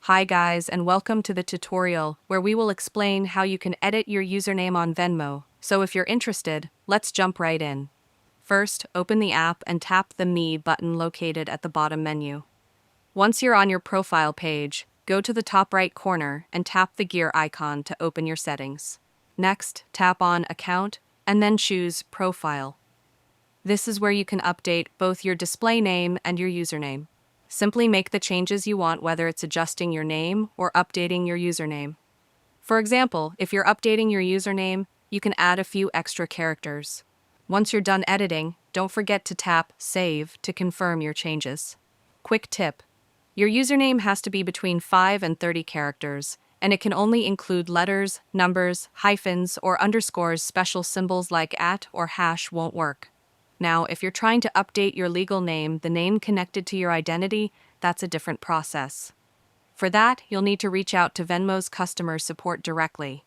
Hi guys, and welcome to the tutorial where we will explain how you can edit your username on Venmo. So if you're interested, let's jump right in. First, open the app and tap the Me button located at the bottom menu. Once you're on your profile page, go to the top right corner and tap the gear icon to open your settings. Next, tap on Account and then choose Profile. This is where you can update both your display name and your username. Simply make the changes you want, whether it's adjusting your name or updating your username. For example, if you're updating your username, you can add a few extra characters. Once you're done editing, don't forget to tap Save to confirm your changes. Quick tip: your username has to be between 5 and 30 characters, and it can only include letters, numbers, hyphens, or underscores. Special symbols like @ or hash won't work. Now, if you're trying to update your legal name, the name connected to your identity, that's a different process. For that, you'll need to reach out to Venmo's customer support directly.